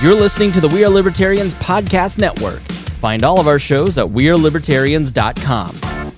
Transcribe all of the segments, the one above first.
You're listening to the We Are Libertarians podcast network. Find all of our shows at wearelibertarians.com.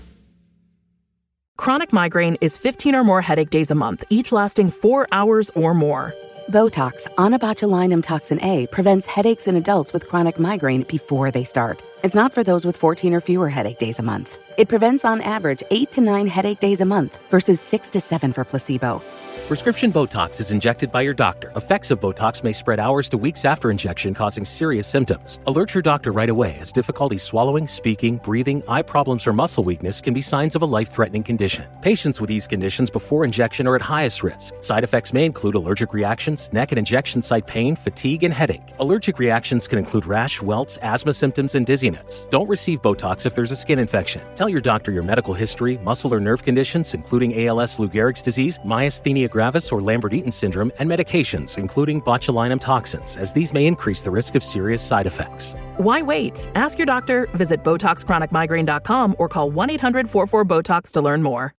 Chronic migraine is 15 or more headache days a month, each lasting 4 hours or more. Botox, onabotulinum toxin A, prevents headaches in adults with chronic migraine before they start. It's not for those with 14 or fewer headache days a month. It prevents on average 8 to 9 headache days a month versus 6 to 7 for placebo. Prescription Botox is injected by your doctor. Effects of Botox may spread hours to weeks after injection, causing serious symptoms. Alert your doctor right away, as difficulty swallowing, speaking, breathing, eye problems, or muscle weakness can be signs of a life-threatening condition. Patients with these conditions before injection are at highest risk. Side effects may include allergic reactions, neck and injection site pain, fatigue, and headache. Allergic reactions can include rash, welts, asthma symptoms, and dizziness. Don't receive Botox if there's a skin infection. Tell your doctor your medical history, muscle or nerve conditions, including ALS, Lou Gehrig's disease, myasthenia gravis, or Lambert-Eaton syndrome, and medications, including botulinum toxins, as these may increase the risk of serious side effects. Why wait? Ask your doctor, visit BotoxChronicMigraine.com, or call 1-800-44-BOTOX to learn more.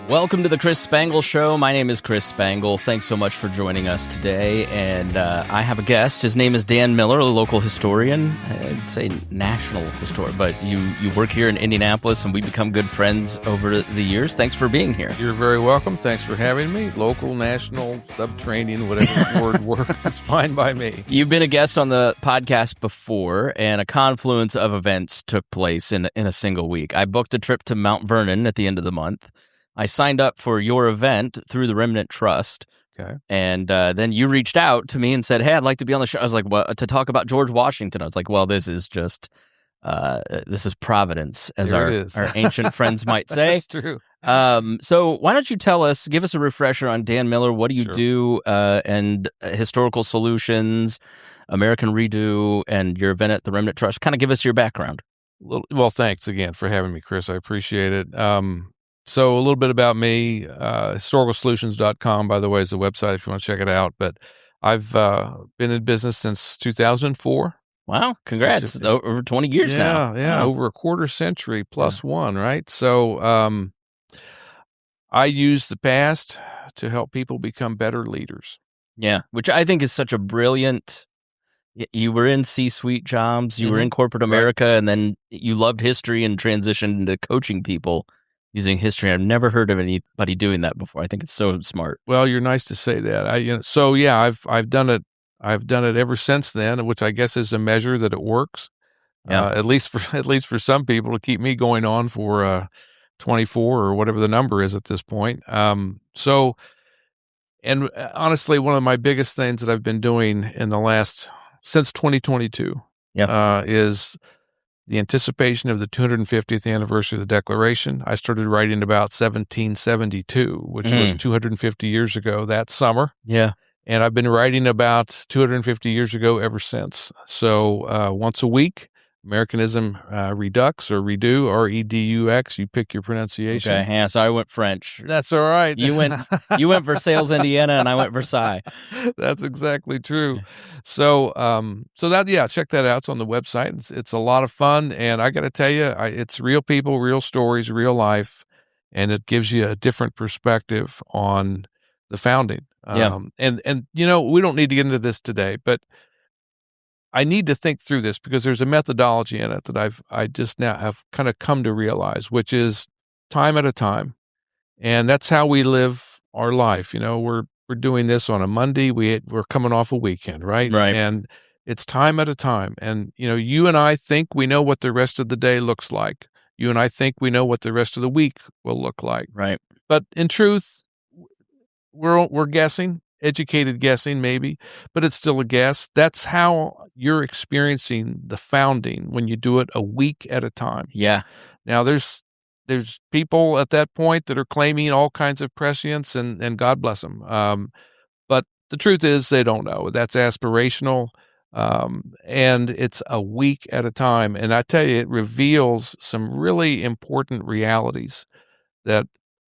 Welcome to the Chris Spangle Show. My name is Chris Spangle. Thanks so much for joining us today. And I have a guest. His name is Dan Miller, a local historian. I'd say national historian, but you work here in Indianapolis, and we become good friends over the years. Thanks for being here. You're very welcome. Thanks for having me. Local, national, subterranean, whatever word works is fine by me. You've been a guest on the podcast before, and a confluence of events took place in a single week. I booked a trip to Mount Vernon at the end of the month. I signed up for your event through the Remnant Trust. Okay. And then you reached out to me and said, hey, I'd like to be on the show. I was like, well, to talk about George Washington. I was like, well, this is just, this is Providence, as our ancient friends might say. That's true. So why don't you tell us, give us a refresher on Dan Miller. What do you do, and Historical Solutions, American Redo, and your event at the Remnant Trust? Kind of give us your background. Well, thanks again for having me, Chris. I appreciate it. So a little bit about me, historicalsolutions.com, by the way, is the website if you want to check it out. But I've been in business since 2004. Wow, congrats. It's over 20 years now. Yeah, wow. Over a quarter century plus one, right? So I use the past to help people become better leaders. Yeah, which I think is such a brilliant... You were in C-suite jobs, you were in corporate America, and then you loved history and transitioned into coaching people using history. I've never heard of anybody doing that before. I think it's so smart. Well, you're nice to say that. I've done it. I've done it ever since then, which I guess is a measure that it works. Yeah. At least for some people, to keep me going on for 24 or whatever the number is at this point. And honestly, one of my biggest things that I've been doing since 2022 is the anticipation of the 250th anniversary of the Declaration. I started writing about 1772, which was 250 years ago that summer. Yeah. And I've been writing about 250 years ago ever since. So once a week, Americanism Redux or Redo, R-E-D-U-X. You pick your pronunciation. Okay, yeah, so I went French. That's all right. You went Versailles, Indiana, and I went Versailles. That's exactly true. So check that out. It's on the website. It's a lot of fun, and I got to tell you, it's real people, real stories, real life, and it gives you a different perspective on the founding. And we don't need to get into this today, but I need to think through this because there's a methodology in it that I just now have kind of come to realize, which is time at a time. And that's how we live our life. We're doing this on a Monday. We're coming off a weekend, right? Right. And it's time at a time. And, you and I think we know what the rest of the day looks like. You and I think we know what the rest of the week will look like. Right. But in truth, we're guessing. Educated guessing, maybe, but it's still a guess. That's how you're experiencing the founding when you do it a week at a time. Yeah. Now, there's people at that point that are claiming all kinds of prescience, and God bless them. But the truth is they don't know. That's aspirational, and it's a week at a time. And I tell you, it reveals some really important realities that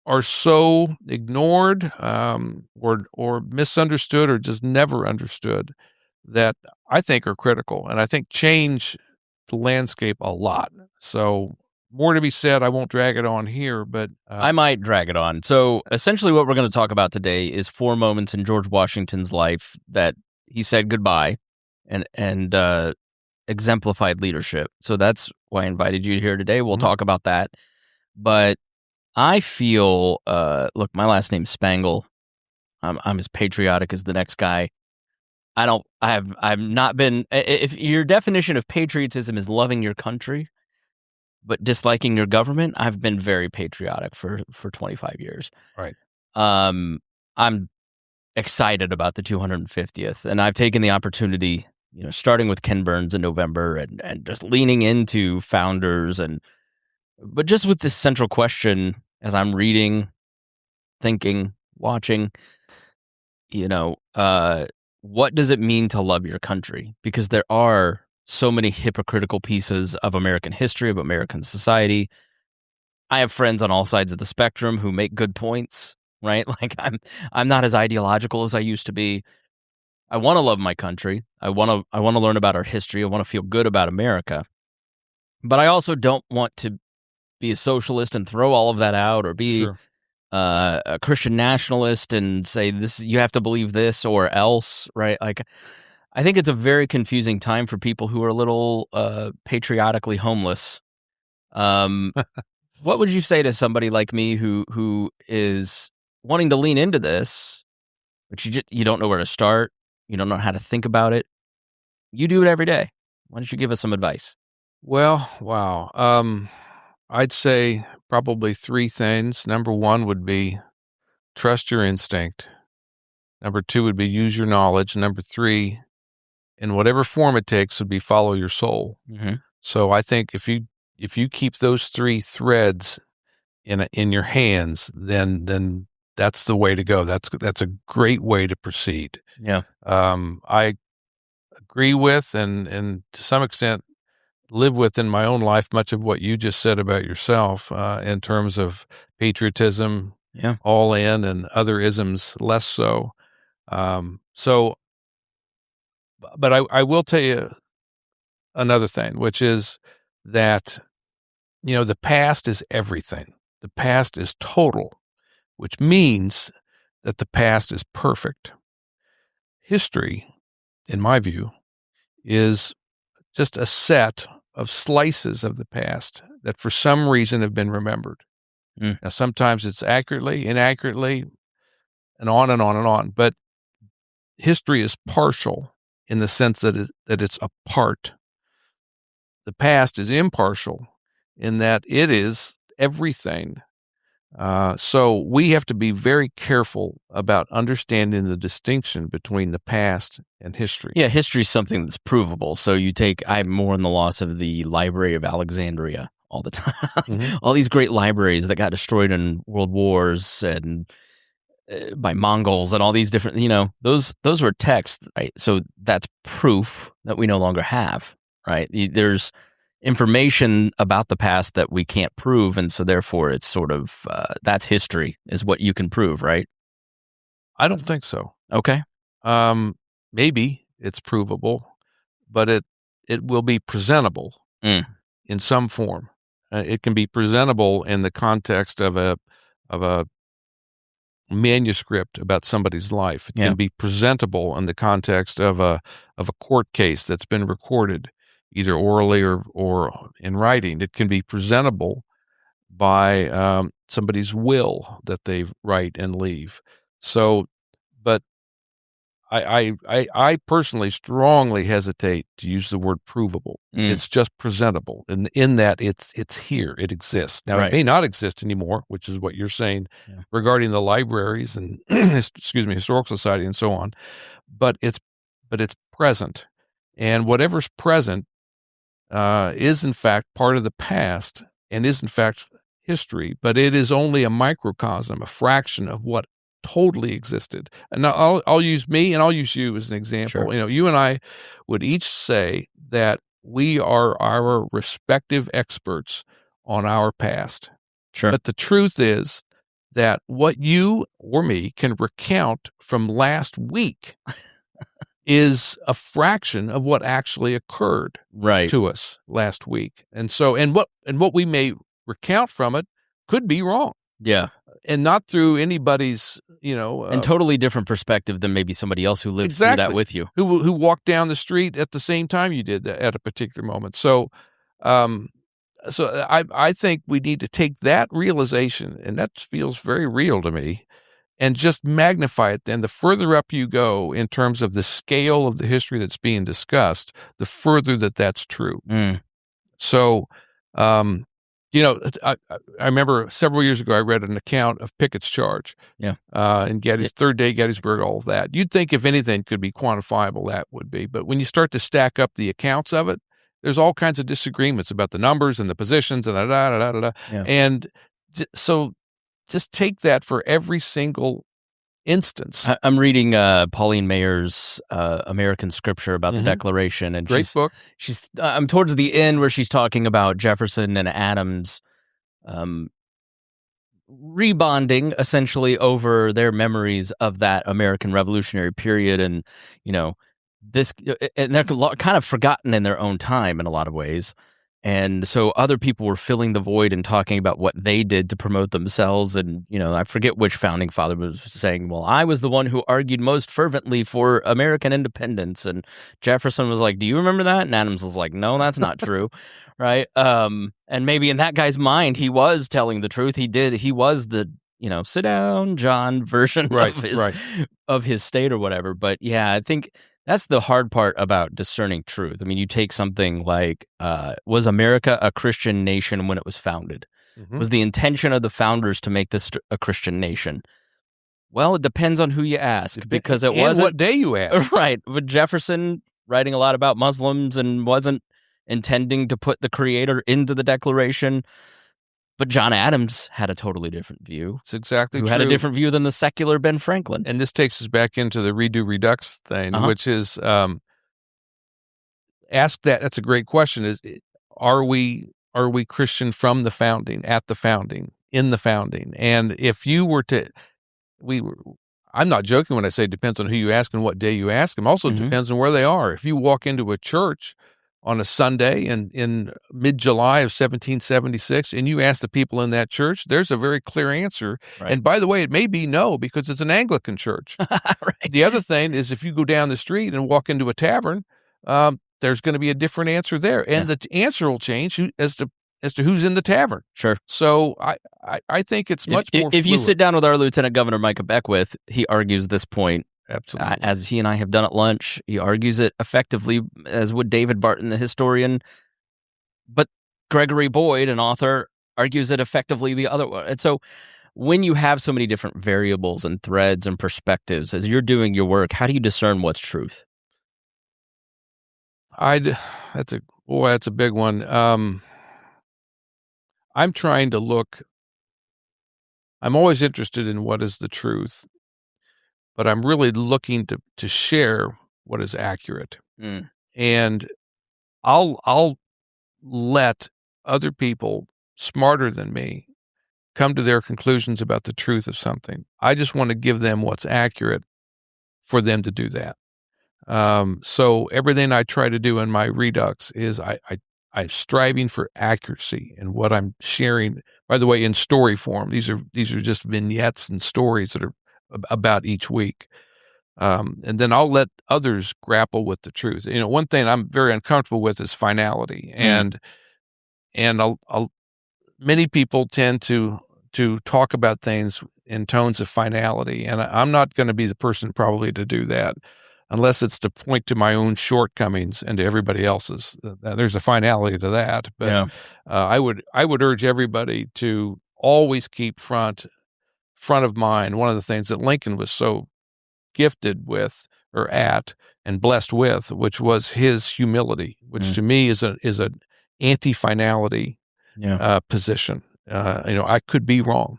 are so ignored or misunderstood or just never understood that I think are critical and I think change the landscape a lot. So more to be said. I won't drag it on here, but... I might drag it on. So essentially what we're going to talk about today is 4 moments in George Washington's life that he said goodbye and exemplified leadership. So that's why I invited you here today. We'll talk about that. But I feel, look, my last name's Spangle. I'm as patriotic as the next guy. I've not been, if your definition of patriotism is loving your country, but disliking your government, I've been very patriotic for 25 years. Right. I'm excited about the 250th, and I've taken the opportunity, starting with Ken Burns in November and just leaning into founders but just with this central question as I'm reading, thinking, watching, what does it mean to love your country? Because there are so many hypocritical pieces of American history, of American society. I have friends on all sides of the spectrum who make good points, right? Like I'm not as ideological as I used to be. I want to love my country. I want to learn about our history. I want to feel good about America. But I also don't want to be a socialist and throw all of that out, or be a Christian nationalist and say this, you have to believe this or else, right? Like, I think it's a very confusing time for people who are a little patriotically homeless. What would you say to somebody like me who is wanting to lean into this, but you don't know where to start, you don't know how to think about it? You do it every day. Why don't you give us some advice? Well, wow. I'd say probably three things. Number one would be trust your instinct. Number two would be use your knowledge. Number three, in whatever form it takes, would be follow your soul. Mm-hmm. So I think if you keep those three threads in your hands, then that's the way to go. That's a great way to proceed. Yeah. I agree with and to some extent live with in my own life much of what you just said about yourself in terms of patriotism, all in, and other isms less so. But I will tell you another thing, which is that, the past is everything. The past is total, which means that the past is perfect. History, in my view, is just a set of slices of the past that for some reason have been remembered. Now, sometimes it's accurately, inaccurately, and on and on and on. But history is partial in the sense that it's a part. The past is impartial in that it is everything. So we have to be very careful about understanding the distinction between the past and history. Yeah, history is something that's provable. So I'm more in the loss of the Library of Alexandria all the time. Mm-hmm. All these great libraries that got destroyed in world wars and by Mongols and all these different, those were texts, right? So that's proof that we no longer have, right? There's information about the past that we can't prove, and so therefore it's sort of that's history is what you can prove, right? I don't think so. Okay. Maybe it's provable, but it will be presentable in some form. It can be presentable in the context of a manuscript about somebody's life. It can be presentable in the context of a court case that's been recorded, either orally or in writing. It can be presentable by somebody's will that they write and leave. So, but I personally strongly hesitate to use the word provable. It's just presentable, and in that it's here, it exists. Now, It may not exist anymore, which is what you're saying regarding the libraries and historical society and so on. But it's present, and whatever's present is in fact part of the past and is in fact history. But it is only a microcosm, a fraction of what totally existed. And now I'll use me and I'll use you as an example. Sure. You and I would each say that we are our respective experts on our past. Sure. But the truth is that what you or me can recount from last week is a fraction of what actually occurred to us last week. And so, and what we may recount from it could be wrong. Yeah. and not through anybody's, and totally different perspective than maybe somebody else who lived through that with you. Who walked down the street at the same time you did at a particular moment. So, I think we need to take that realization, and that feels very real to me, and just magnify it. Then the further up you go in terms of the scale of the history that's being discussed, the further that's true. So, I remember several years ago, I read an account of Pickett's charge. In Third Day Gettysburg, all of that. You'd think if anything could be quantifiable, that would be. But when you start to stack up the accounts of it, there's all kinds of disagreements about the numbers and the positions and da-da-da-da-da. And so just take that for every single instance. I'm reading Pauline Mayer's American Scripture about the Declaration, and great book. I'm towards the end where she's talking about Jefferson and Adams rebonding essentially over their memories of that American Revolutionary period, and and they're kind of forgotten in their own time in a lot of ways. And so other people were filling the void and talking about what they did to promote themselves. And, I forget which founding father was saying, well, I was the one who argued most fervently for American independence. And Jefferson was like, do you remember that? And Adams was like, no, that's not true. Right. And maybe in that guy's mind, he was telling the truth. He was the, sit down, John version of his state or whatever. But yeah, I think that's the hard part about discerning truth. I mean, you take something like, was America a Christian nation when it was founded? Was the intention of the founders to make this a Christian nation? Well, it depends on who you ask, because it wasn't. What day you ask. Right. But Jefferson, writing a lot about Muslims and wasn't intending to put the Creator into the Declaration. But John Adams had a totally different view. It's exactly true. Who had a different view than the secular Ben Franklin. And this takes us back into the redo redux thing, which is ask that. That's a great question. Are we Christian from the founding, at the founding, in the founding? And if you were to, I'm not joking when I say it depends on who you ask and what day you ask them. Also, it depends on where they are. If you walk into a church on a Sunday in mid-July of 1776, and you ask the people in that church, there's a very clear answer. Right. And by the way, it may be no, because it's an Anglican church. Right. The other thing is, if you go down the street and walk into a tavern, there's going to be a different answer there. And the answer will change as to who's in the tavern. Sure. So I think it's much more If fluid. you sit down with our Lieutenant Governor Micah Beckwith, he argues this point. Absolutely. As he and I have done at lunch, he argues it effectively, as would David Barton, the historian. But Gregory Boyd, an author, argues it effectively the other way. And so when you have so many different variables and threads and perspectives, as you're doing your work, how do you discern what's truth? That's a big one. I'm trying to look. I'm always interested in what is the truth, but I'm really looking to share what is accurate. And I'll let other people smarter than me come to their conclusions about the truth of something. I just want to give them what's accurate for them to do that. So everything I try to do in my Redux is I'm striving for accuracy in what I'm sharing. By the way, in story form, these are just vignettes and stories that are about each week. And then I'll let others grapple with the truth. One thing I'm very uncomfortable with is finality. And many people tend to talk about things in tones of finality. And I'm not going to be the person probably to do that, unless it's to point to my own shortcomings and to everybody else's. There's a finality to that. But I would urge everybody to always keep front of mind one of the things that Lincoln was so gifted with, or at, and blessed with, which was his humility, which to me is an anti-finality position. I could be wrong.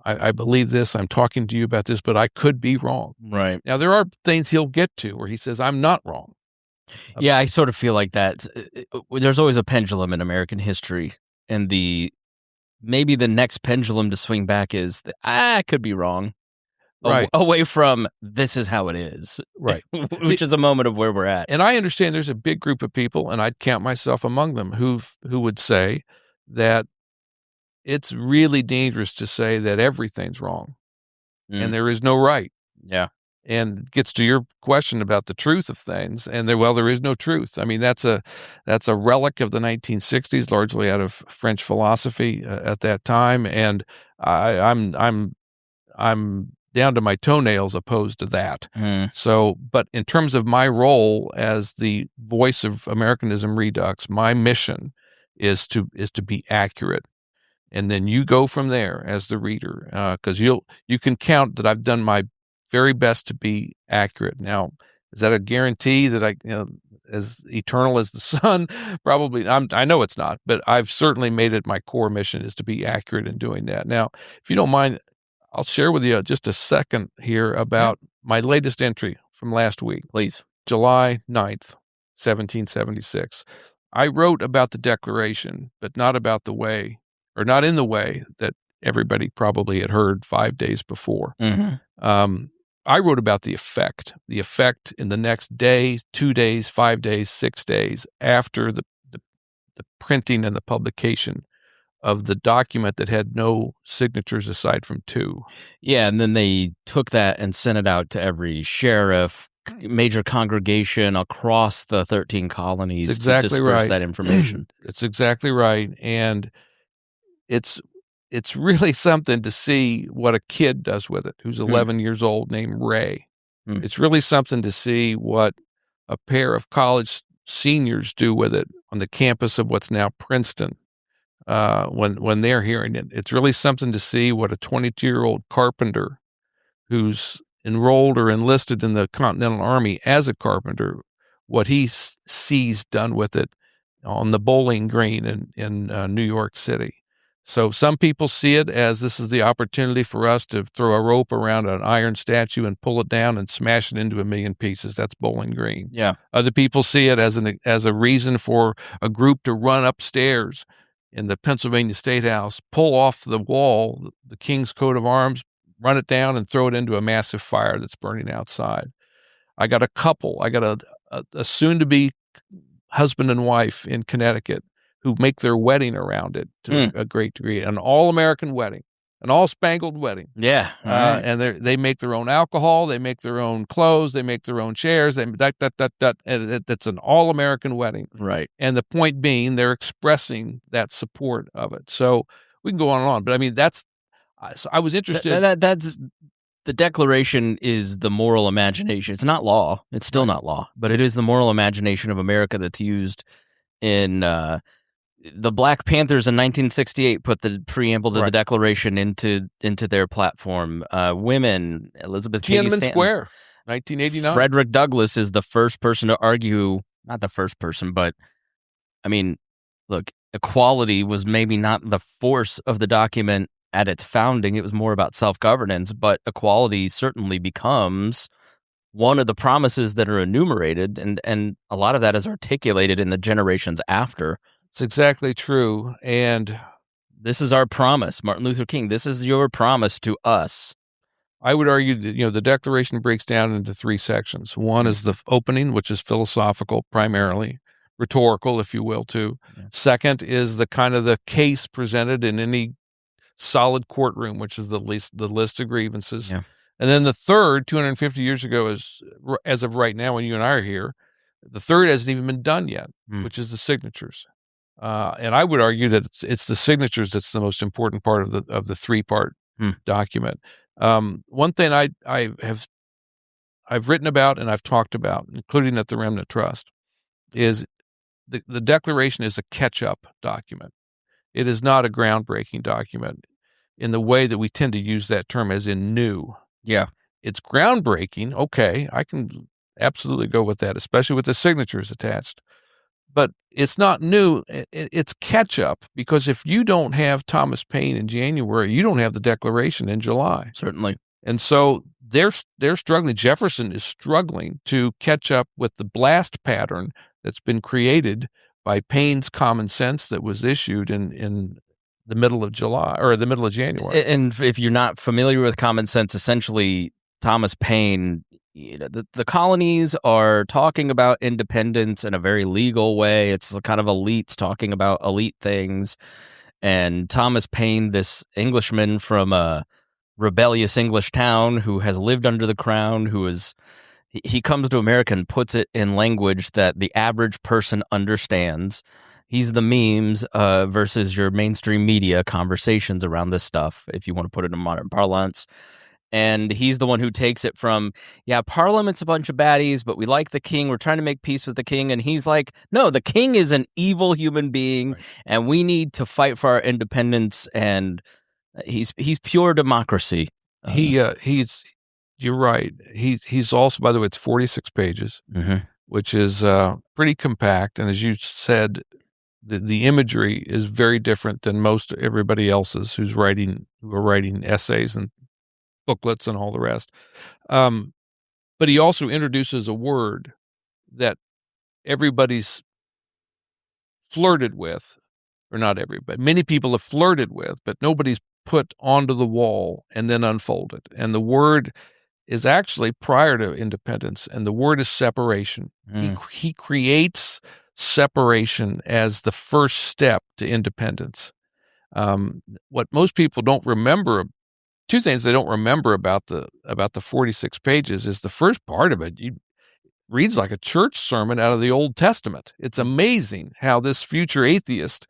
I believe this. I'm talking to you about this, but I could be wrong. Right. Now, there are things he'll get to where he says, I'm not wrong. Yeah, I sort of feel like that. There's always a pendulum in American history, and maybe the next pendulum to swing back is, I could be wrong. Right. Away from, this is how it is. Right. Which is a moment of where we're at. And I understand there's a big group of people, and I'd count myself among them, who would say that it's really dangerous to say that everything's wrong and there is no right. Yeah. And it gets to your question about the truth of things, and there is no truth. I mean, that's a relic of the 1960s, largely out of French philosophy at that time, and I'm down to my toenails opposed to that. So, but in terms of my role as the voice of Americanism Redux, my mission is to be accurate. And then you go from there as the reader, because you can count that I've done my very best to be accurate. Now, is that a guarantee that as eternal as the sun? Probably. I know it's not, but I've certainly made it my core mission is to be accurate in doing that. Now, if you don't mind, I'll share with you just a second here about my latest entry from last week. Please. July 9th, 1776. I wrote about the Declaration, but not about the way, or not in the way that everybody probably had heard 5 days before. I wrote about the effect in the next day, 2 days, 5 days, 6 days after the printing and the publication of the document that had no signatures aside from 2. Yeah, and then they took that and sent it out to every sheriff, major congregation across the 13 colonies It's exactly to disperse right. that information. It's exactly right. And it's really something to see what a kid does with it, who's 11 years old, named Ray. It's really something to see what a pair of college seniors do with it on the campus of what's now Princeton when they're hearing it. It's really something to see what a 22-year-old carpenter who's enrolled or enlisted in the Continental Army as a carpenter, what he sees done with it on the Bowling Green in New York City. So some people see it as this is the opportunity for us to throw a rope around an iron statue and pull it down and smash it into a million pieces. That's Bowling Green. Yeah. Other people see it as a reason for a group to run upstairs in the Pennsylvania State House, pull off the wall the King's coat of arms, run it down, and throw it into a massive fire that's burning outside. I got a couple. I got a soon-to-be husband and wife in Connecticut who make their wedding around it to a great degree, an all-American wedding, an all-spangled wedding. Yeah. And they make their own alcohol, they make their own clothes, they make their own chairs, and it's an all-American wedding. Right. And the point being, they're expressing that support of it. So we can go on and on, but I mean, so I was interested. That's the Declaration is the moral imagination. It's not law. It's still not law, but it is the moral imagination of America that's used in the Black Panthers in 1968 put the preamble to the Declaration into their platform. Women, Elizabeth Cady Tiananmen Stanton, Square, 1989. Frederick Douglass is the first person to argue, not the first person, but I mean, look, equality was maybe not the force of the document at its founding. It was more about self-governance, but equality certainly becomes one of the promises that are enumerated, and a lot of that is articulated in the generations after. It's exactly true. And this is our promise, Martin Luther King. This is your promise to us. I would argue that, the Declaration breaks down into 3 sections. One is the opening, which is philosophical primarily, rhetorical, if you will, too. Yeah. Second is the kind of the case presented in any solid courtroom, which is the list of grievances. Yeah. And then the third, 250 years ago, is as of right now when you and I are here, the third hasn't even been done yet, which is the signatures. And I would argue that it's the signatures that's the most important part of the 3-part document. One thing I've written about and I've talked about, including at the Remnant Trust, is the Declaration is a catch-up document. It is not a groundbreaking document in the way that we tend to use that term as in new. Yeah. It's groundbreaking. Okay, I can absolutely go with that, especially with the signatures attached. But it's not new. It's catch-up, because if you don't have Thomas Paine in January, you don't have the Declaration in July. Certainly. And so they're struggling. Jefferson is struggling to catch up with the blast pattern that's been created by Paine's common sense that was issued in the middle of July or the middle of January. And if you're not familiar with common sense, essentially Thomas Paine, the colonies are talking about independence in a very legal way. It's the kind of elites talking about elite things. And Thomas Paine, this Englishman from a rebellious English town who has lived under the crown, he comes to America and puts it in language that the average person understands. He's the memes versus your mainstream media conversations around this stuff, if you want to put it in modern parlance. And he's the one who takes it from, Parliament's a bunch of baddies, but we like the king. We're trying to make peace with the king. And he's like, no, the king is an evil human being, right, and we need to fight for our independence. And he's pure democracy. You're right. He's also, by the way, it's 46 pages, which is pretty compact. And as you said, the imagery is very different than most everybody else's who are writing essays and booklets and all the rest. But he also introduces a word that everybody's flirted with, or not everybody, many people have flirted with, but nobody's put onto the wall and then unfolded. And the word is actually prior to independence, and the word is separation. He creates separation as the first step to independence. What most people don't remember, two things they don't remember about the 46 pages is the first part of it reads like a church sermon out of the Old Testament. It's amazing how this future atheist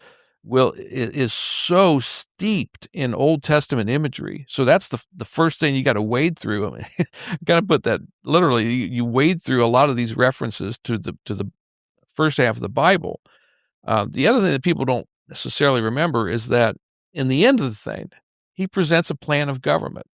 is so steeped in Old Testament imagery. So that's the first thing you got to wade through. I mean, got to put that literally. You wade through a lot of these references to the first half of the Bible. The other thing that people don't necessarily remember is that in the end of the thing, he presents a plan of government.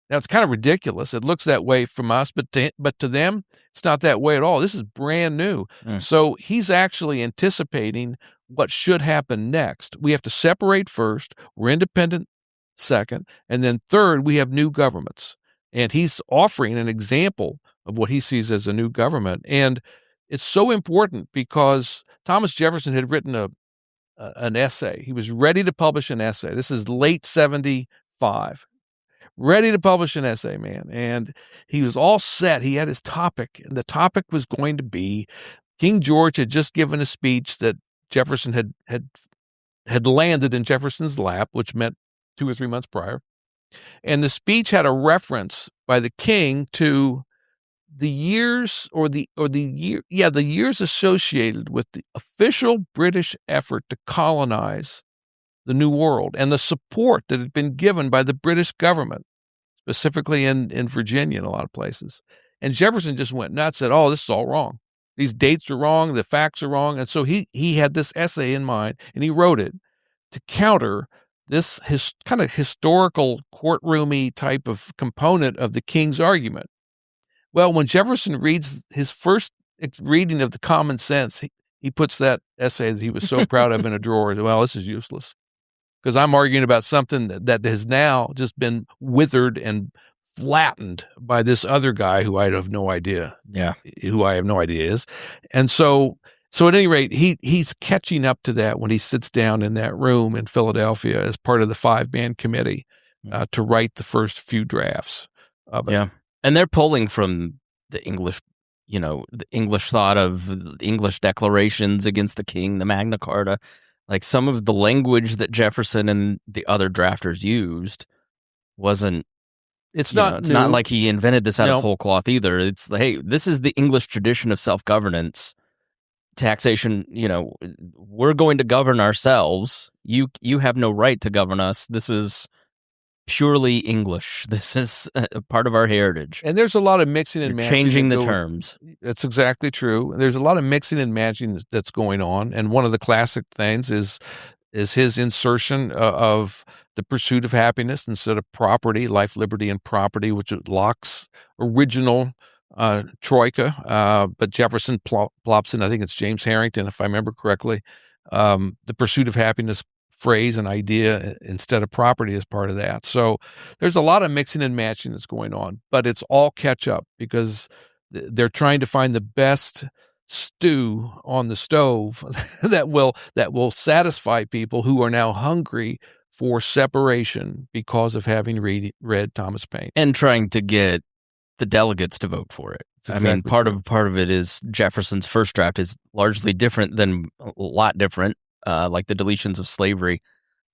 Now, it's kind of ridiculous. It looks that way from us, but to them, it's not that way at all. This is brand new. So he's actually anticipating what should happen next. We have to separate first. We're independent second. And then third, we have new governments. And he's offering an example of what he sees as a new government. And it's so important because Thomas Jefferson had written an essay. He was ready to publish an essay. This is late 75. Ready to publish an essay, man. And he was all set. He had his topic, and the topic was going to be King George had just given a speech that Jefferson had landed in Jefferson's lap, which meant 2 or 3 months prior. And the speech had a reference by the king to the years the years associated with the official British effort to colonize the New World and the support that had been given by the British government, specifically in Virginia and a lot of places. And Jefferson just went nuts, said, oh, this is all wrong. These dates are wrong. The facts are wrong. And so he had this essay in mind, and he wrote it to counter this kind of historical courtroomy type of component of the king's argument. Well, when Jefferson reads his first reading of the Common Sense, he puts that essay that he was so proud of in a drawer. Well, this is useless because I'm arguing about something that has now just been withered and flattened by this other guy who I have no idea. Yeah, who I have no idea is. And so at any rate, he's catching up to that when he sits down in that room in Philadelphia as part of the 5-man committee to write the first few drafts of it. Yeah. And they're pulling from the English, the English thought of the English declarations against the king, the Magna Carta. Like some of the language that Jefferson and the other drafters used wasn't. It's not like he invented this out of whole cloth either. It's hey, this is the English tradition of self-governance, taxation. We're going to govern ourselves. You have no right to govern us. This is purely English. This is a part of our heritage. And there's a lot of mixing and matching. Changing the terms. That's exactly true. There's a lot of mixing and matching that's going on. And one of the classic things is his insertion of the pursuit of happiness instead of property, life, liberty, and property, which is Locke's original troika. But Jefferson plops in, I think it's James Harrington, if I remember correctly, the pursuit of happiness phrase and idea instead of property as part of that. So there's a lot of mixing and matching that's going on, but it's all catch up because they're trying to find the best stew on the stove that will satisfy people who are now hungry for separation because of having read Thomas Paine and trying to get the delegates to vote for it. Exactly part of it is Jefferson's first draft is largely different than a lot different. Like the deletions of slavery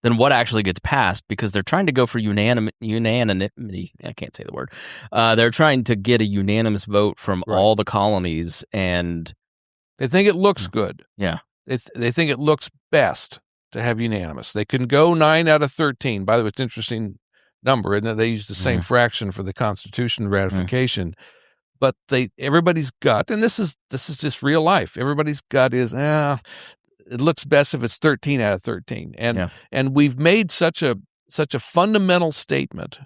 than what actually gets passed, because they're trying to go for unanimity. I can't say the word. They're trying to get a unanimous vote from all the colonies, and they think it looks good. Yeah. They think it looks best to have unanimous. They can go 9 out of 13. By the way, it's an interesting number, and they use the same fraction for the Constitution ratification. But everybody's gut, and this is just real life. Everybody's gut is, it looks best if it's 13 out of 13. And we've made such a fundamental statement.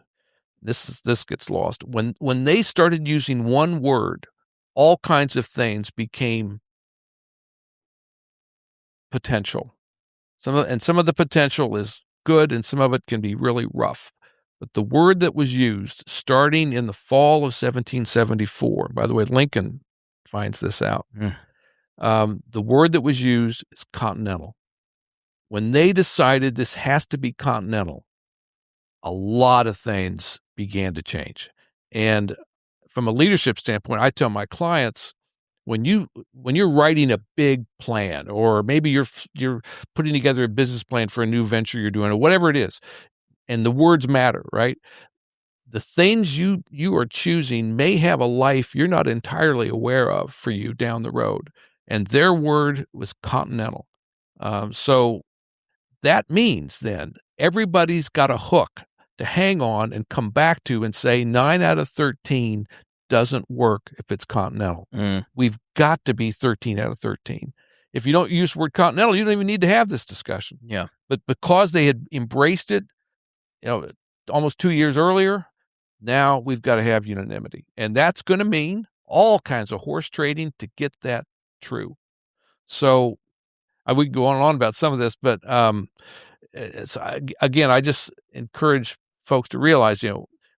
This gets lost. When they started using one word, all kinds of things became potential. Some of the potential is good, and some of it can be really rough. But the word that was used starting in the fall of 1774, by the way, Lincoln finds this out. The word that was used is continental. When they decided this has to be continental, a lot of things began to change. And from a leadership standpoint, I tell my clients, when you're writing a big plan, or maybe you're putting together a business plan for a new venture you're doing, or whatever it is, and the words matter, right? The things you are choosing may have a life you're not entirely aware of for you down the road. And their word was continental. So that means then everybody's got a hook to hang on and come back to and say 9 out of 13 doesn't work if it's continental. We've got to be 13 out of 13. If you don't use the word continental, you don't even need to have this discussion. Yeah. But because they had embraced it, almost 2 years earlier, now we've got to have unanimity. And that's going to mean all kinds of horse trading to get that true. So we could go on and on about some of this, but again, I just encourage folks to realize,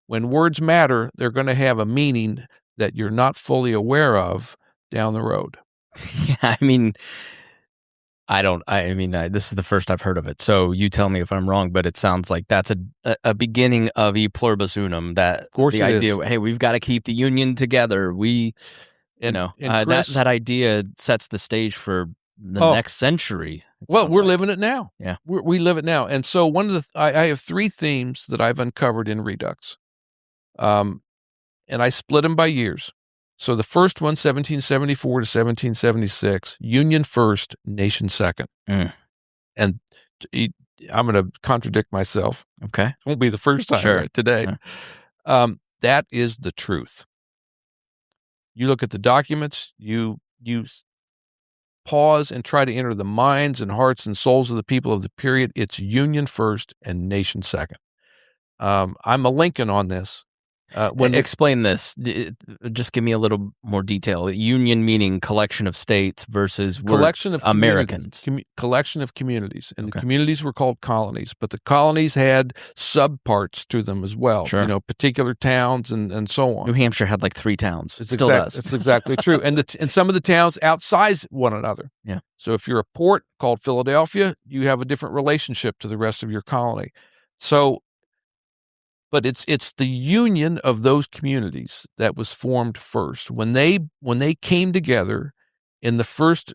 when words matter, they're going to have a meaning that you're not fully aware of down the road. Yeah, this is the first I've heard of it. So you tell me if I'm wrong, but it sounds like that's a beginning of e pluribus unum. That of course the idea, hey, we've got to keep the union together. That idea sets the stage for the next century. We're living it now. Yeah, we live it now. And so I have 3 themes that I've uncovered in Redux, and I split them by years. So the first one, 1774 to 1776, union first, nation second. And I'm going to contradict myself. Okay. It won't be the first time today. That is the truth. You look at the documents, you pause and try to enter the minds and hearts and souls of the people of the period. It's union first and nation second. I'm a Lincoln on this. Explain this. Just give me a little more detail. Union meaning collection of states versus collection of Americans. Collection of communities. And the communities were called colonies, but the colonies had subparts to them as well. Sure. Particular towns and so on. New Hampshire had like 3 towns. Still does. It's exactly true. And some of the towns outsize one another. Yeah. So if you're a port called Philadelphia, you have a different relationship to the rest of your colony. So, but it's the union of those communities that was formed first. When they came together in the first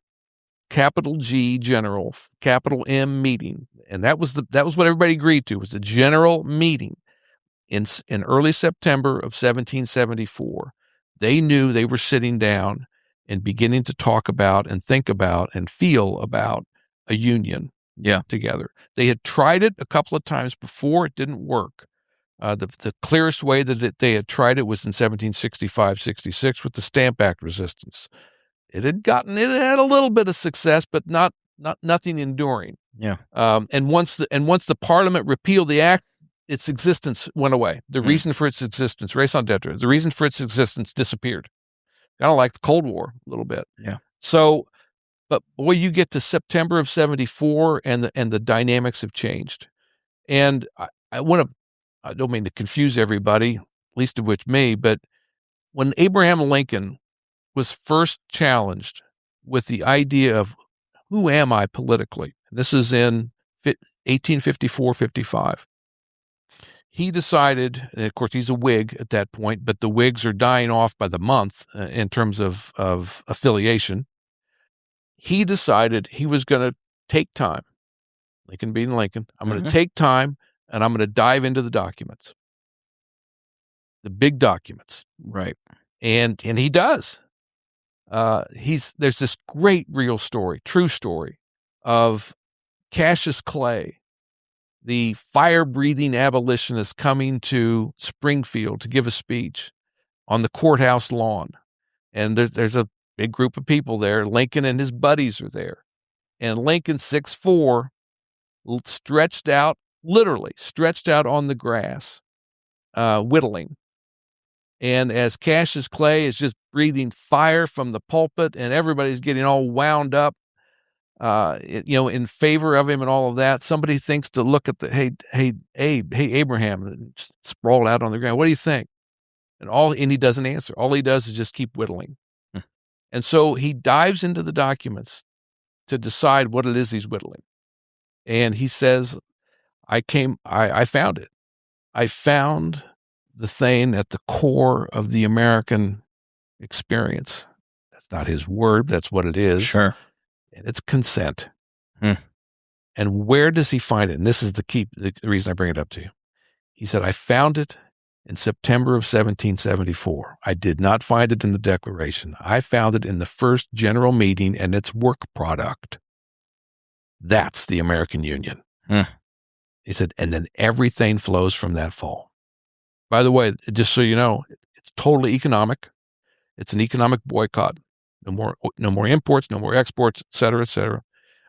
capital G general, capital M meeting, and that was what everybody agreed to, was the general meeting in early September of 1774. They knew they were sitting down and beginning to talk about and think about and feel about a union together. They had tried it a couple of times before. It didn't work. The clearest way that they had tried it was in 1765-66 with the Stamp Act resistance. It had a little bit of success, but nothing enduring. Yeah. And once the Parliament repealed the act, its existence went away. The reason for its existence, raison d'etre, the reason for its existence disappeared. Kind of like the Cold War a little bit. Yeah. So, but boy, you get to September of 74 and the dynamics have changed. And I don't mean to confuse everybody, least of which me, but when Abraham Lincoln was first challenged with the idea of who am I politically, this is in 1854-55, he decided, and of course he's a Whig at that point, but the Whigs are dying off by the month in terms of affiliation. He decided he was going to take time. Lincoln being Lincoln, I'm going to take time and I'm going to dive into the documents, the big documents. Right. And he does. There's this great real story, true story of Cassius Clay, the fire-breathing abolitionist, coming to Springfield to give a speech on the courthouse lawn. And there's a big group of people there. Lincoln and his buddies are there. And Lincoln, 6'4", literally stretched out on the grass, whittling. And as Cassius Clay is just breathing fire from the pulpit and everybody's getting all wound up, in favor of him and all of that, somebody thinks to look at hey, Abraham, sprawled out on the ground. What do you think? And he doesn't answer. All he does is just keep whittling. And so he dives into the documents to decide what it is he's whittling. And he says, I found it. I found the thing at the core of the American experience. That's not his word. That's what it is. Sure. And it's consent. And where does he find it? And this is the reason I bring it up to you. He said, I found it in September of 1774. I did not find it in the Declaration. I found it in the first general meeting and its work product. That's the American Union. He said, and then everything flows from that fall. By the way, just so you know, it's totally economic. It's an economic boycott. No more imports, no more exports, et cetera,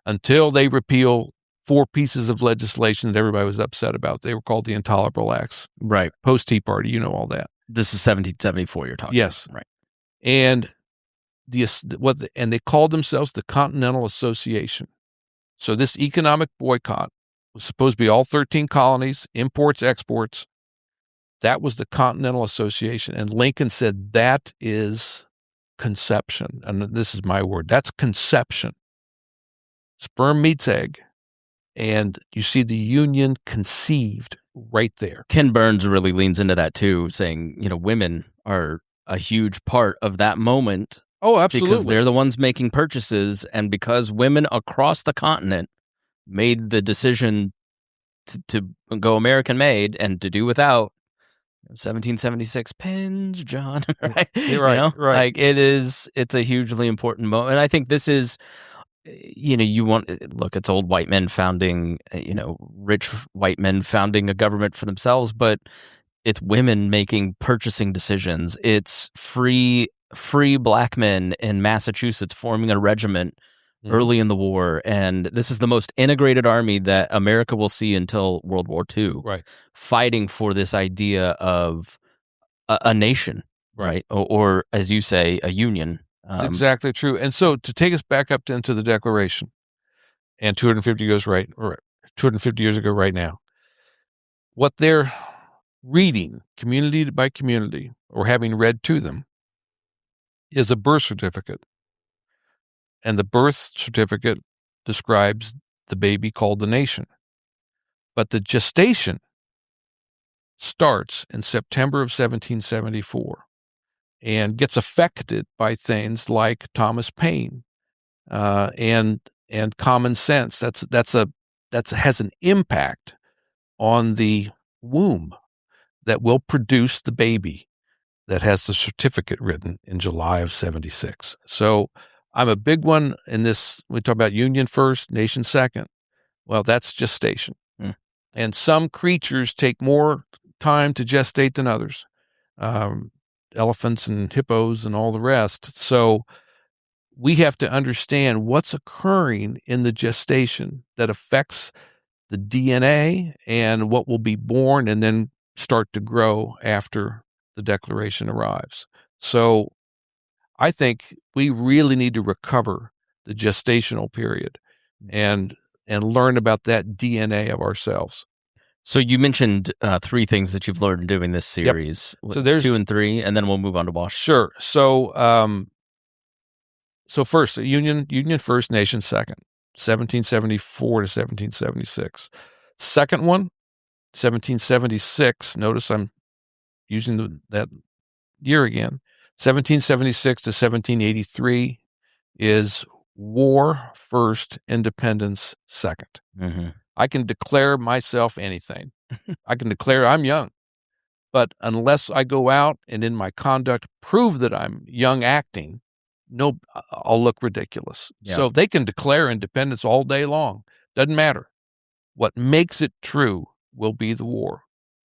until they repeal 4 pieces of legislation that everybody was upset about. They were called the Intolerable Acts. Right. Post-Tea Party, you know all that. This is 1774 you're talking Yes. about. Right. And they called themselves the Continental Association. So this economic boycott was supposed to be all 13 colonies, imports, exports. That was the Continental Association. And Lincoln said, that is conception. And this is my word. That's conception. Sperm meets egg. And you see the Union conceived right there. Ken Burns really leans into that too, saying, women are a huge part of that moment. Oh, absolutely. Because they're the ones making purchases. And because women across the continent made the decision to go American made and to do without 1776 pens, John, right? You're right. Right. Like it's a hugely important moment. And I think this is, it's old white men founding, rich white men founding a government for themselves, but it's women making purchasing decisions. It's free black men in Massachusetts forming a regiment early in the war. And this is the most integrated army that America will see until World War II. Right. Fighting for this idea of a nation, right? Or as you say, a union. That's exactly true. And so to take us back up into the Declaration, and 250 years ago right now, what they're reading community by community or having read to them is a birth certificate. And the birth certificate describes the baby called the nation. But the gestation starts in September of 1774 and gets affected by things like Thomas Paine and common sense. That has an impact on the womb that will produce the baby that has the certificate written in July of 76. So I'm a big one in this. We talk about union first, nation second. Well, that's gestation. And some creatures take more time to gestate than others. Elephants and hippos and all the rest. So we have to understand what's occurring in the gestation that affects the DNA and what will be born and then start to grow after the Declaration arrives. So I think we really need to recover the gestational period and learn about that DNA of ourselves. So you mentioned 3 things that you've learned doing this series. Yep. So there's 2 and 3, and then we'll move on to Washington. Sure. So first, union first, nation second, 1774 to 1776. Second one, 1776. Notice I'm using that year again. 1776 to 1783 is war first, independence second. I can declare myself anything. I can declare I'm young. But unless I go out and in my conduct prove that I'm young acting, no, I'll look ridiculous. Yeah. So they can declare independence all day long. Doesn't matter. What makes it true will be the war.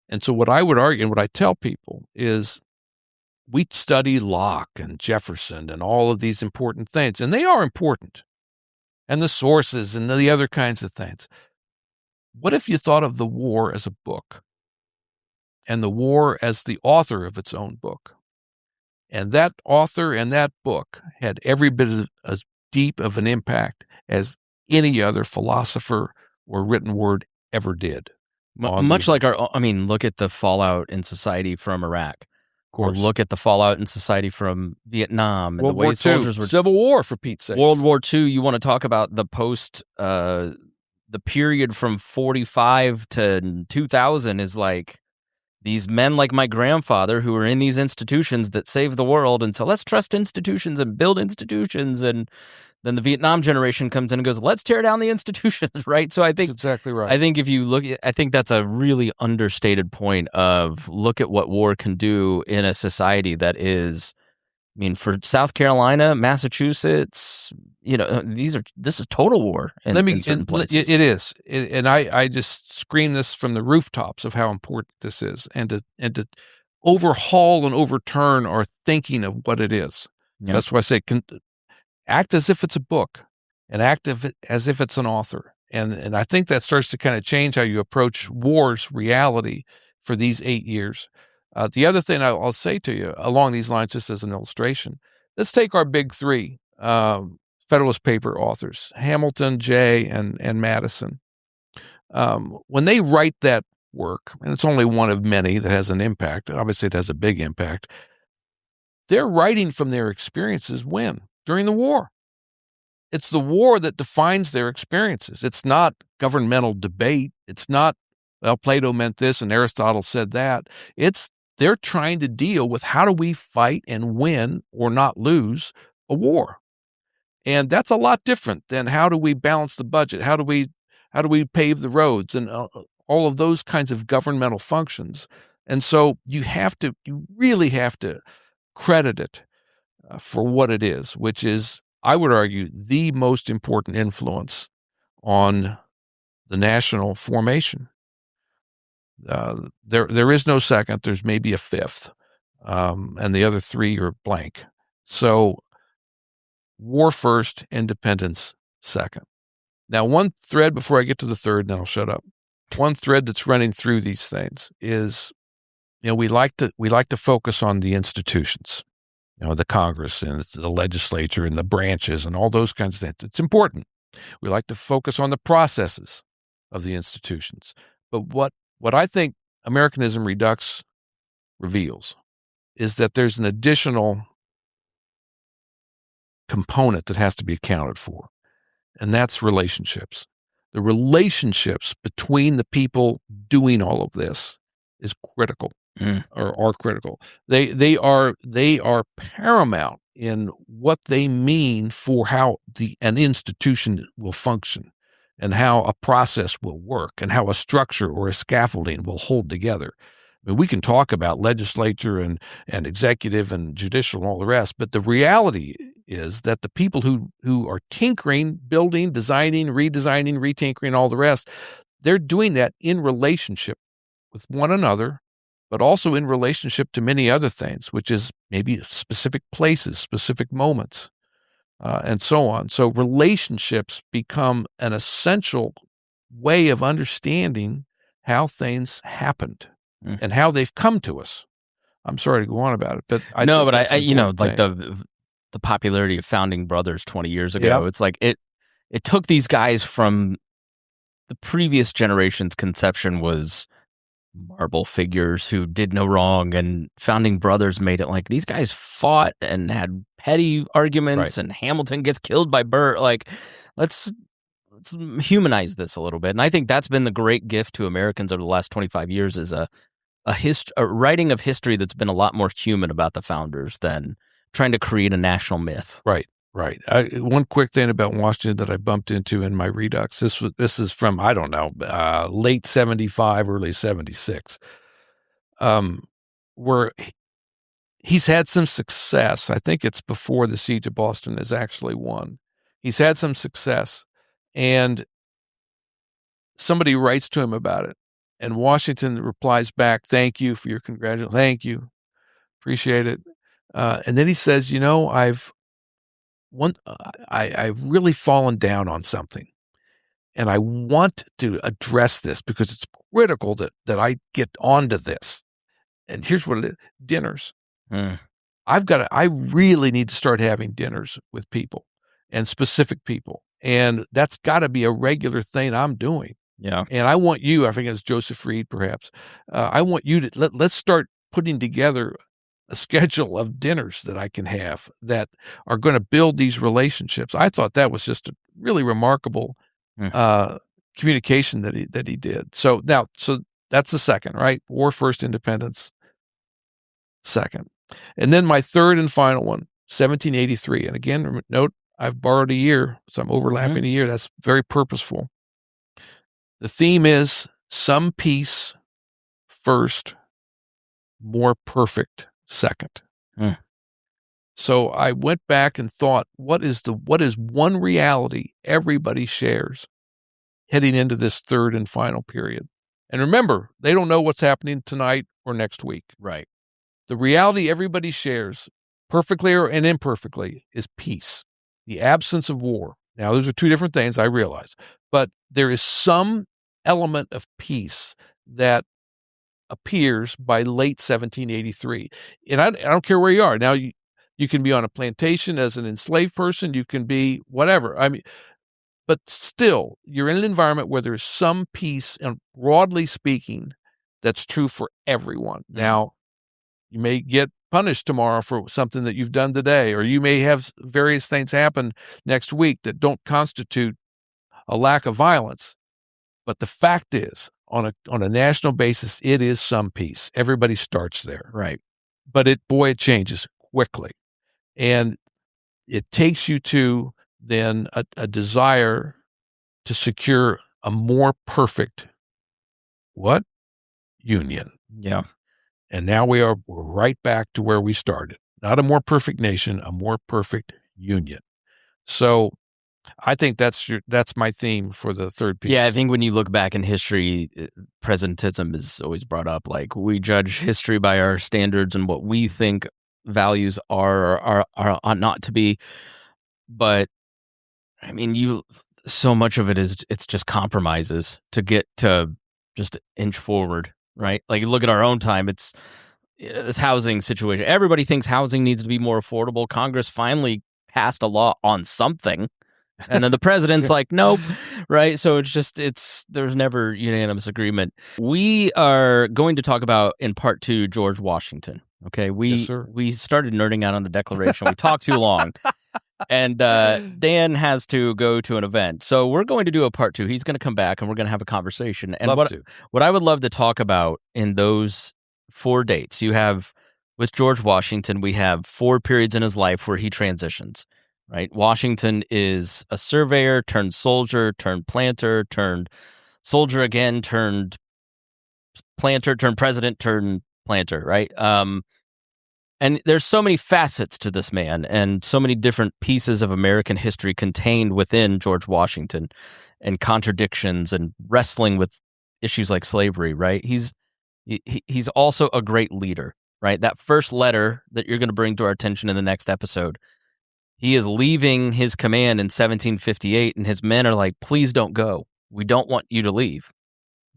And so what I would argue and what I tell people is we study Locke and Jefferson and all of these important things, and they are important, and the sources and the other kinds of things. What if you thought of the war as a book and the war as the author of its own book? And that author and that book had every bit as deep of an impact as any other philosopher or written word ever did. Much like look at the fallout in society from Iraq. Or course. look at the fallout in society from Vietnam and World the way War soldiers II, were. Civil War, for Pete's sake. World War II, you want to talk about the the period from 45 to 2000 is like these men like my grandfather who were in these institutions that saved the world. And so let's trust institutions and build institutions. And then the Vietnam generation comes in and goes, let's tear down the institutions, right? So I think that's exactly right. I think if you look at, I think that's a really understated point of look at what war can do in a society that is, I mean, for South Carolina, Massachusetts, this is total war in certain places. It is. And I just scream this from the rooftops of how important this is and to overhaul and overturn our thinking of what it is. Yeah. That's why I say act as if it's a book and act as if it's an author. And I think that starts to kind of change how you approach war's reality for these 8 years. The other thing I'll say to you along these lines, just as an illustration, let's take our big three Federalist Paper authors, Hamilton, Jay, and Madison. When they write that work, and it's only one of many that has an impact, obviously it has a big impact, they're writing from their experiences when? During the war. It's the war that defines their experiences. It's not governmental debate. It's not, well, Plato meant this and Aristotle said that. They're trying to deal with how do we fight and win or not lose a war. And that's a lot different than how do we balance the budget? How do we pave the roads and all of those kinds of governmental functions. And so you really have to credit it for what it is, which is, I would argue, the most important influence on the national formation. There is no second. There's maybe a fifth, and the other three are blank. So war first, independence second. Now, one thread before I get to the third, and I'll shut up. One thread that's running through these things is, we like to focus on the institutions, the Congress and the legislature and the branches and all those kinds of things. It's important. We like to focus on the processes of the institutions. But what I think Americanism Redux reveals is that there's an additional component that has to be accounted for, and that's relationships. The relationships between the people doing all of this is critical, or are critical. They are paramount in what they mean for how an institution will function, and how a process will work, and how a structure or a scaffolding will hold together. I mean, we can talk about legislature and executive and judicial and all the rest, but the reality is that the people who are tinkering, building, designing, redesigning, retinkering, all the rest, they're doing that in relationship with one another, but also in relationship to many other things, which is maybe specific places, specific moments, and so on. So relationships become an essential way of understanding how things happened and how they've come to us. I'm sorry to go on about it, but I the popularity of Founding Brothers 20 years ago, It's like it took these guys from the previous generation's conception was marble figures who did no wrong, and Founding Brothers made it like these guys fought and had petty arguments, and Hamilton gets killed by Burr. Like, let's humanize this a little bit. And I think that's been the great gift to Americans over the last 25 years is a writing of history that's been a lot more human about the founders than trying to create a national myth. Right. Right. One quick thing about Washington that I bumped into in my Redux. This is from, I don't know, late 75, early 76, where he's had some success. I think it's before the Siege of Boston is actually won. He's had some success, and somebody writes to him about it, and Washington replies back, "Thank you for your congratulations. Thank you. Appreciate it." And then he says, I've really fallen down on something, and I want to address this because it's critical that I get onto this. And here's what it is: dinners. I really need to start having dinners with people and specific people. And that's got to be a regular thing I'm doing. Yeah. And I want you, I think it's Joseph Reed, perhaps. I want you to let's start putting together a schedule of dinners that I can have that are going to build these relationships. I thought that was just a really remarkable communication that he did. So that's the second, right? War first, independence second. And then my third and final one, 1783. And again, note, I've borrowed a year, so I'm overlapping a year. That's very purposeful. The theme is some peace first, more perfect second. So I went back and thought, what is one reality everybody shares heading into this third and final period? And remember, they don't know what's happening tonight or next week. Right. The reality everybody shares, perfectly and imperfectly, is peace, the absence of war. Now, those are two different things, I realize, but there is some element of peace that appears by late 1783. And I don't care where you are. Now, you can be on a plantation as an enslaved person. You can be whatever. I mean, but still, you're in an environment where there's some peace, and broadly speaking, that's true for everyone. Now, you may get punished tomorrow for something that you've done today, or you may have various things happen next week that don't constitute a lack of violence. But the fact is, on a national basis, it is some peace. Everybody starts there. Right. But it changes quickly. And it takes you to then a desire to secure a more perfect union. Yeah. And now we're right back to where we started. Not a more perfect nation, a more perfect union. So I think that's my theme for the third piece. Yeah, I think when you look back in history, presentism is always brought up. Like, we judge history by our standards and what we think values are or ought not to be. But I mean, so much of it's just compromises to get to just inch forward, right? Like, look at our own time. It's this housing situation. Everybody thinks housing needs to be more affordable. Congress finally passed a law on something. And then the president's like, nope, right? So there's never unanimous agreement. We are going to talk about, in part 2, George Washington. Okay, we started nerding out on the Declaration. We talked too long. And Dan has to go to an event. So we're going to do a part 2. He's going to come back and we're going to have a conversation. And what I would love to talk about in those 4 dates, you have, with George Washington, we have 4 periods in his life where he transitions. Right, Washington is a surveyor turned soldier turned planter turned soldier again turned planter turned president turned planter. Right, and there's so many facets to this man, and so many different pieces of American history contained within George Washington, and contradictions and wrestling with issues like slavery. Right, he's also a great leader. Right, that first letter that you're going to bring to our attention in the next episode. He is leaving his command in 1758, and his men are like, please don't go. We don't want you to leave.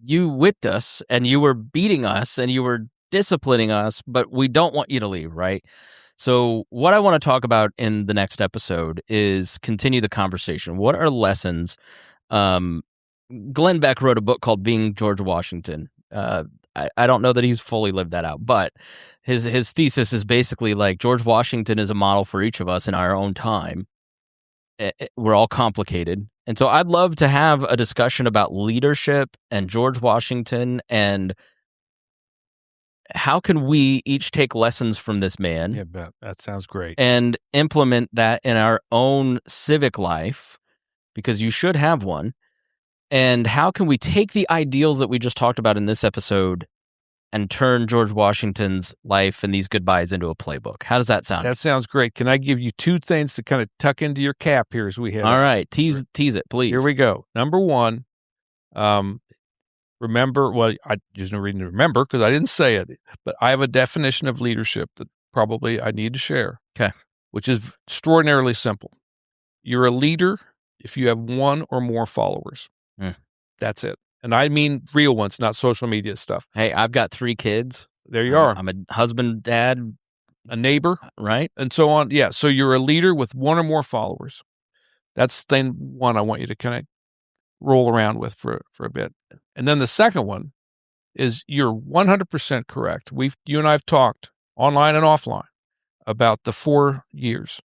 You whipped us, and you were beating us, and you were disciplining us, but we don't want you to leave, right? So what I want to talk about in the next episode is continue the conversation. What are lessons? Glenn Beck wrote a book called Being George Washington. I don't know that he's fully lived that out, but his thesis is basically like George Washington is a model for each of us in our own time. We're all complicated. And so I'd love to have a discussion about leadership and George Washington and how can we each take lessons from this man? Yeah, bet. That sounds great. And implement that in our own civic life, because you should have one. And how can we take the ideals that we just talked about in this episode and turn George Washington's life and these goodbyes into a playbook? How does that sound? That sounds great. Can I give you 2 things to kind of tuck into your cap here as we head? All right. Tease it, please. Here we go. Number 1, remember, well, there's no reason to remember because I didn't say it, but I have a definition of leadership that probably I need to share. Okay. Which is extraordinarily simple. You're a leader if you have 1 or more followers. That's it. And I mean real ones, not social media stuff. Hey, I've got 3 kids. There you are. I'm a husband, dad, a neighbor, right? And so on. Yeah. So you're a leader with 1 or more followers. That's thing 1 I want you to kind of roll around with for a bit. And then the second one is you're 100% correct. You and I have talked online and offline about the 4 years,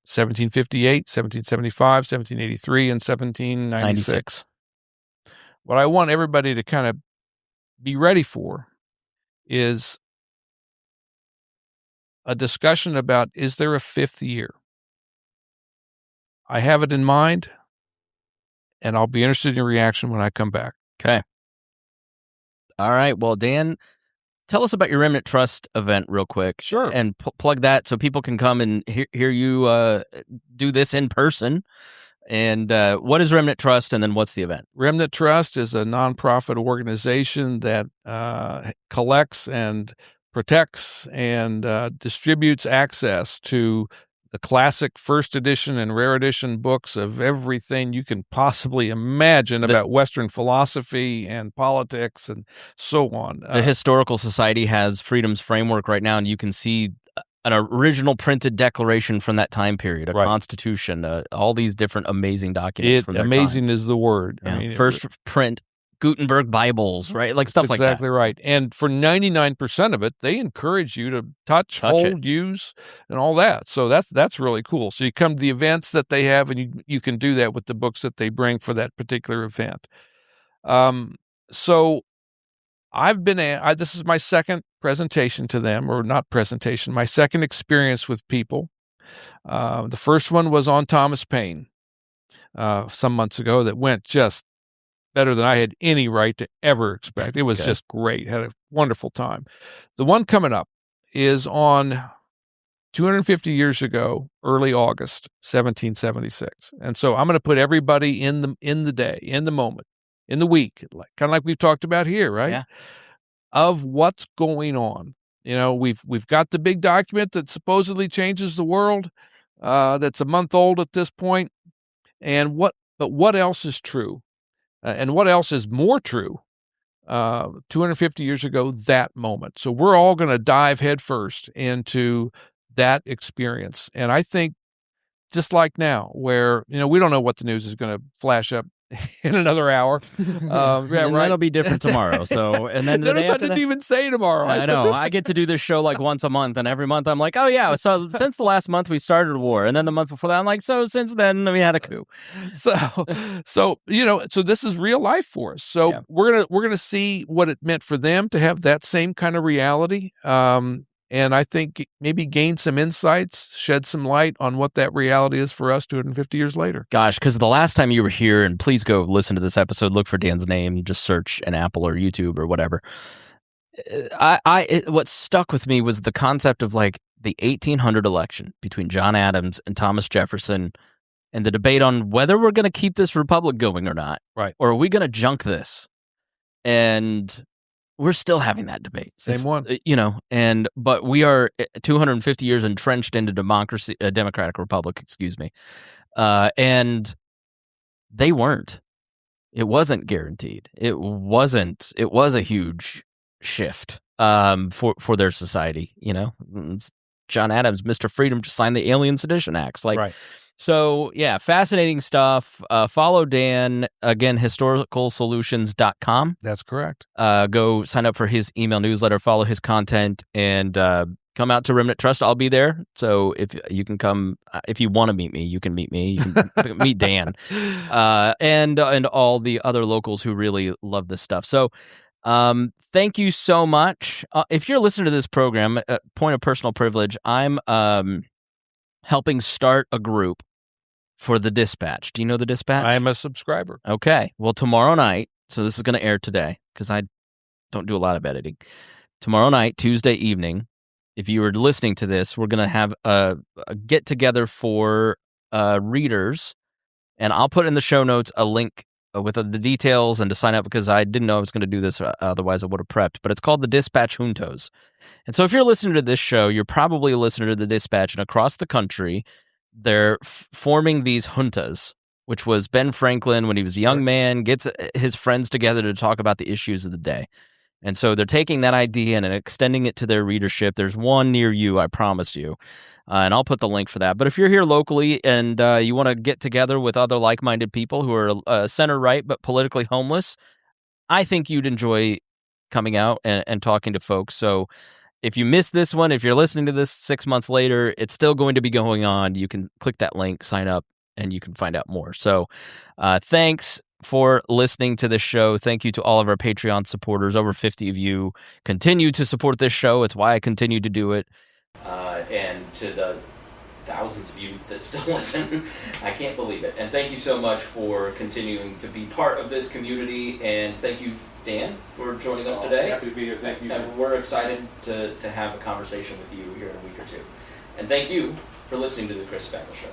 1758, 1775, 1783, and 1796. What I want everybody to kind of be ready for is a discussion about, is there a 5th year? I have it in mind, and I'll be interested in your reaction when I come back. Okay. All right. Well, Dan, tell us about your Remnant Trust event real quick. Sure. And plug that so people can come and hear you do this in person. And what is Remnant Trust, and then what's the event? Remnant Trust is a nonprofit organization that collects and protects and distributes access to the classic first edition and rare edition books of everything you can possibly imagine about Western philosophy and politics and so on. The Historical Society has Freedom's Framework right now, and you can see an original printed declaration from that time period, a constitution, all these different amazing documents from their amazing time. Is the word. Yeah. I mean, first print Gutenberg Bibles, right? Like stuff like that. Exactly right. And for 99% of it, they encourage you to touch hold, use, and all that. So that's really cool. So you come to the events that they have, and you can do that with the books that they bring for that particular event. So I've been this is my second presentation to them, or not presentation, my second experience with people. The first one was on Thomas Paine some months ago that went just better than I had any right to ever expect. It was just great. Had a wonderful time. The one coming up is on 250 years ago, early August, 1776. And so I'm going to put everybody in the day, in the moment, in the week, kind of like we've talked about here, right? Yeah. Of what's going on. You know, we've got the big document that supposedly changes the world. That's a month old at this point. But what else is true? And what else is more true 250 years ago, that moment? So we're all going to dive headfirst into that experience. And I think just like now, where, we don't know what the news is going to flash up in another hour. And that'll be different tomorrow. So, and then notice I didn't even say tomorrow. I know. I get to do this show like once a month, and every month I'm like, oh yeah. So since the last month we started a war, and then the month before that I'm like, so since then we had a coup. So this is real life for us. So we're gonna see what it meant for them to have that same kind of reality. And I think maybe gain some insights, shed some light on what that reality is for us 250 years later. Gosh, because the last time you were here, and please go listen to this episode, look for Dan's name, just search in Apple or YouTube or whatever. What stuck with me was the concept of like the 1800 election between John Adams and Thomas Jefferson, and the debate on whether we're going to keep this republic going or not, right? Or are we going to junk this? And we're still having that debate. Same one. But we are 250 years entrenched into democracy, a democratic republic, excuse me. And they weren't. It wasn't guaranteed. It was a huge shift for their society, John Adams, Mr. Freedom, just signed the Alien Sedition Acts. Right. So, yeah, fascinating stuff. Follow Dan, again, historicalsolutions.com. That's correct. Go sign up for his email newsletter, follow his content, and come out to Remnant Trust. I'll be there. So if you can come, if you want to meet me, you can meet me. You can meet Dan and all the other locals who really love this stuff. So Thank you so much. If you're listening to this program, point of personal privilege, I'm helping start a group for the Dispatch. Do you know the Dispatch? I'm a subscriber. Okay. Well, tomorrow night, so this is going to air today because I don't do a lot of editing. Tomorrow night, Tuesday evening, if you were listening to this, we're going to have a get-together for readers, and I'll put in the show notes a link with the details and to sign up because I didn't know I was going to do this, otherwise I would have prepped. But it's called the Dispatch Juntos. And so if you're listening to this show, you're probably a listener to the Dispatch, and across the country, they're forming these juntas, which was Ben Franklin, when he was a young man, gets his friends together to talk about the issues of the day. And so they're taking that idea and extending it to their readership. There's one near you, I promise you. And I'll put the link for that. But if you're here locally and you want to get together with other like-minded people who are center-right but politically homeless, I think you'd enjoy coming out and talking to folks. So if you missed this one, if you're listening to this 6 months later, it's still going to be going on. You can click that link, sign up, and you can find out more. So thanks for listening to this show. Thank you to all of our Patreon supporters. Over 50 of you continue to support this show. It's why I continue to do it. And to the thousands of you that still listen, I can't believe it. And thank you so much for continuing to be part of this community. And thank you, Dan, for joining us today. Happy to be here. Thank you. And we're excited to have a conversation with you here in a week or two. And thank you for listening to The Chris Spangle Show.